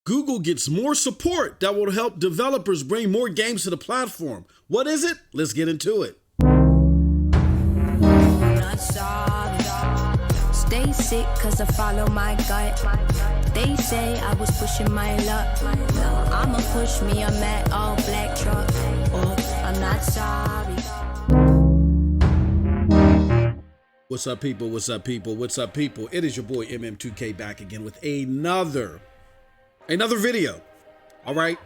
Google gets more support that will help developers bring more games to the platform. What is it? Let's get into it. Stay sick cause I follow my gut. They say I was pushing my luck. I'ma push me a matte all black truck. I'm not sorry. What's up, people? What's up, people? What's up, people? It is your boy MM2K back again with another video. All right.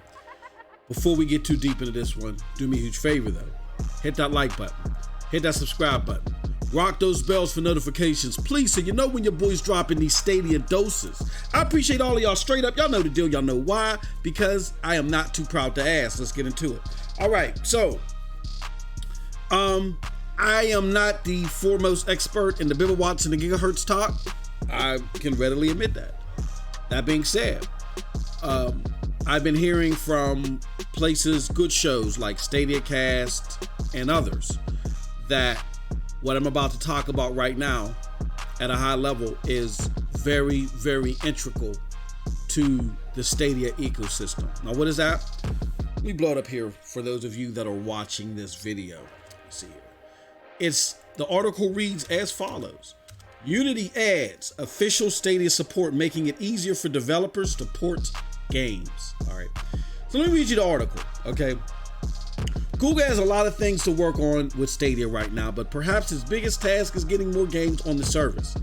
Before we get too deep into this one, do me a huge favor though. Hit that like button. Hit that subscribe button. Rock those bells for notifications, please, so you know when your boy's dropping these Stadia doses. I appreciate all of y'all straight up. Y'all know the deal. Y'all know why. Because I am not too proud to ask. Let's get into it. All right. So, I am not the foremost expert in the bibblewatts and the gigahertz talk. I can readily admit that. That being said, I've been hearing from places, good shows like Stadia Cast and others, that what I'm about to talk about right now at a high level is very, very integral to the Stadia ecosystem. Now, what is that? Let me blow it up here for those of you that are watching this video. Let's see here. The article reads as follows. Unity adds official Stadia support, making it easier for developers to port games. All right. So let me read you the article, okay? Google has a lot of things to work on with Stadia right now, but perhaps its biggest task is getting more games on the service.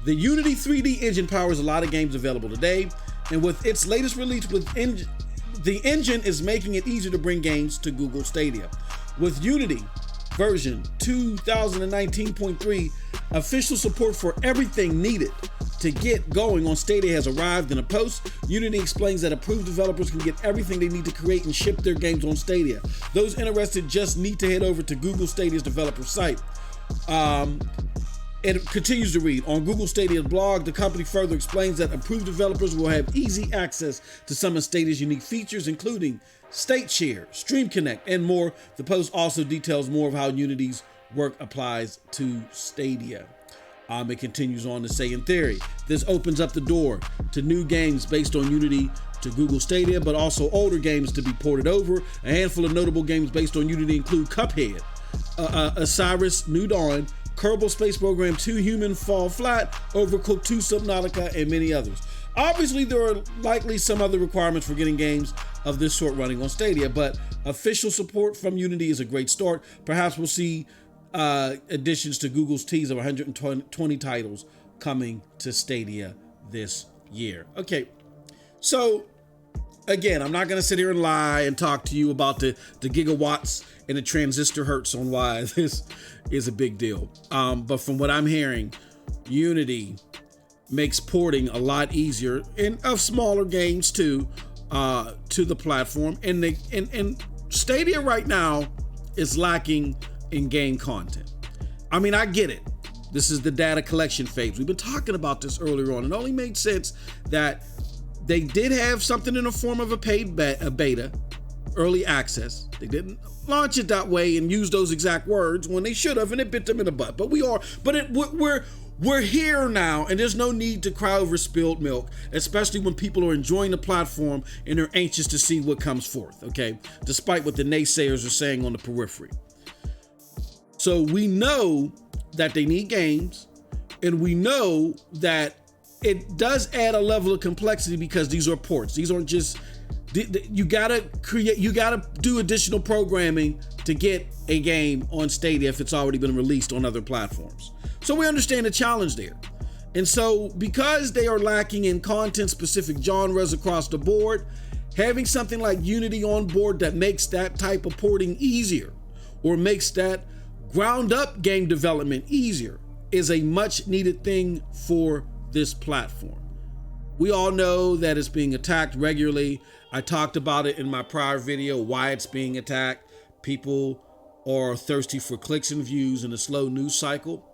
The Unity 3D engine powers a lot of games available today, and with its latest release, the engine is making it easier to bring games to Google Stadia. With Unity version 2019.3, official support for everything needed to get going on Stadia has arrived. In a post, Unity explains that approved developers can get everything they need to create and ship their games on Stadia. Those interested just need to head over to Google Stadia's developer site. It continues to read, on Google Stadia's blog, the company further explains that approved developers will have easy access to some of Stadia's unique features, including State Share, Stream Connect, and more. The post also details more of how Unity's work applies to Stadia. It continues on to say, in theory, this opens up the door to new games based on Unity to Google Stadia, but also older games to be ported over. A handful of notable games based on Unity include Cuphead, Osiris New Dawn, Kerbal Space Program 2, Human Fall Flat, Overcooked 2, Subnautica, and many others. Obviously, there are likely some other requirements for getting games of this sort running on Stadia, but official support from Unity is a great start. Perhaps we'll see additions to Google's tease of 120 titles coming to Stadia this year. Okay, so again, I'm not going to sit here and lie and talk to you about the gigawatts and the transistor hertz on why this is a big deal. But from what I'm hearing, Unity makes porting a lot easier and of smaller games too to the platform. And Stadia right now is lacking in game content. I mean, I get it. This is the data collection phase. We've been talking about this earlier on. It only made sense that they did have something in the form of a paid beta, early access. They didn't launch it that way and use those exact words when they should have, and it bit them in the butt. But we're here now, and there's no need to cry over spilled milk, especially when people are enjoying the platform and they're anxious to see what comes forth, okay? Despite what the naysayers are saying on the periphery. So we know that they need games, and we know that it does add a level of complexity because these are ports. These aren't just, you gotta do additional programming to get a game on Stadia if it's already been released on other platforms. So we understand the challenge there. And so because they are lacking in content specific genres across the board, having something like Unity on board that makes that type of porting easier, or makes that ground up game development easier, is a much needed thing for this platform. We all know that it's being attacked regularly. I talked about it in my prior video, why it's being attacked. People are thirsty for clicks and views in a slow news cycle.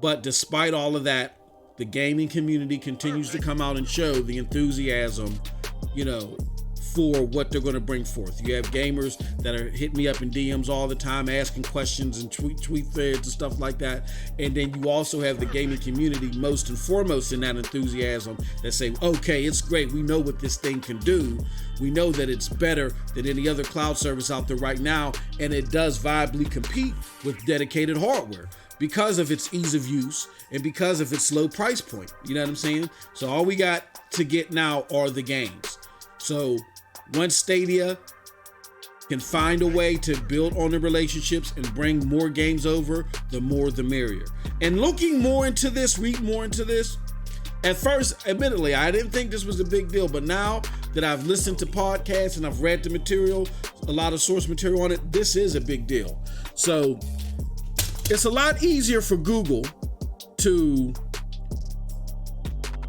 But despite all of that, the gaming community continues to come out and show the enthusiasm, for what they're going to bring forth. You have gamers that are hitting me up in DMs all the time, asking questions and tweet threads and stuff like that. And then you also have the gaming community, most and foremost in that enthusiasm, that say, okay, it's great. We know what this thing can do. We know that it's better than any other cloud service out there right now. And it does viably compete with dedicated hardware because of its ease of use and because of its low price point. You know what I'm saying? So all we got to get now are the games. So once Stadia can find a way to build on the relationships and bring more games over, the more the merrier. And looking more into this, read more into this, at first, admittedly, I didn't think this was a big deal, but now that I've listened to podcasts and I've read the material, a lot of source material on it, this is a big deal. So it's a lot easier for Google to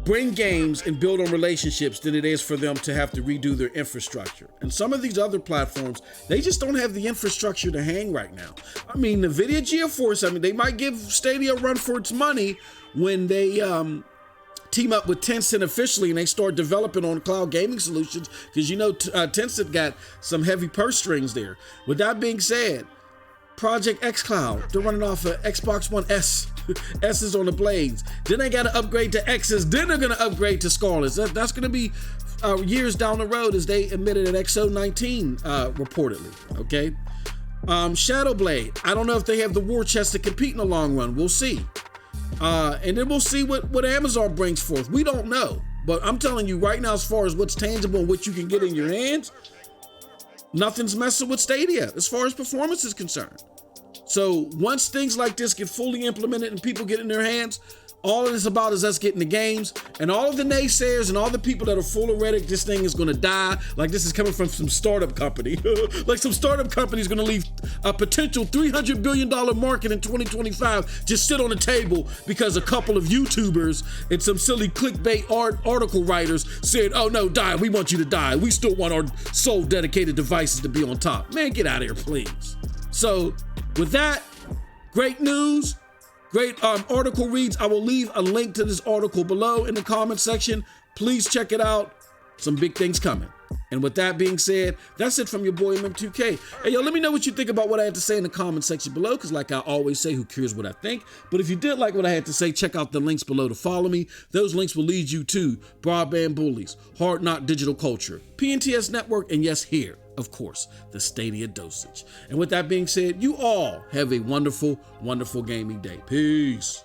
bring games and build on relationships than it is for them to have to redo their infrastructure. And some of these other platforms, they just don't have the infrastructure to hang right now. I mean, Nividia Geforce, they might give Stadia a run for its money when they team up with Tencent officially and they start developing on cloud gaming solutions, because Tencent got some heavy purse strings there. With that being said, Projekt Xcloud, they're running off of Xbox One S. S is on the blades. Then they got to upgrade to X's. Then they're going to upgrade to Scarlets. That's going to be years down the road, as they admitted at XO19 reportedly. Okay. Shadowblade. I don't know if they have the war chest to compete in the long run. We'll see. And then we'll see what Amazon brings forth. We don't know. But I'm telling you right now, as far as what's tangible and what you can get in your hands, nothing's messing with Stadia as far as performance is concerned. So once things like this get fully implemented and people get in their hands, all it is about is us getting the games, and all of the naysayers and all the people that are full of rhetoric, this thing is going to die. Like this is coming from some startup company. Like some startup company is going to leave a potential $300 billion market in 2025 just sit on the table because a couple of YouTubers and some silly clickbait article writers said, oh no, die. We want you to die. We still want our sole dedicated devices to be on top. Man, get out of here, please. So with that, great news. Great article reads. I will leave a link to this article below in the comment section. Please check it out. Some big things coming. And with that being said, that's it from your boy MM2K. Hey, yo, let me know what you think about what I had to say in the comment section below, because like I always say, who cares what I think? But if you did like what I had to say, check out the links below to follow me. Those links will lead you to Broadband Bullies, Hard Knock Digital Culture, PNTS Network, and yes, here, of course, the Stadia Dosage. And with that being said, you all have a wonderful, wonderful gaming day. Peace.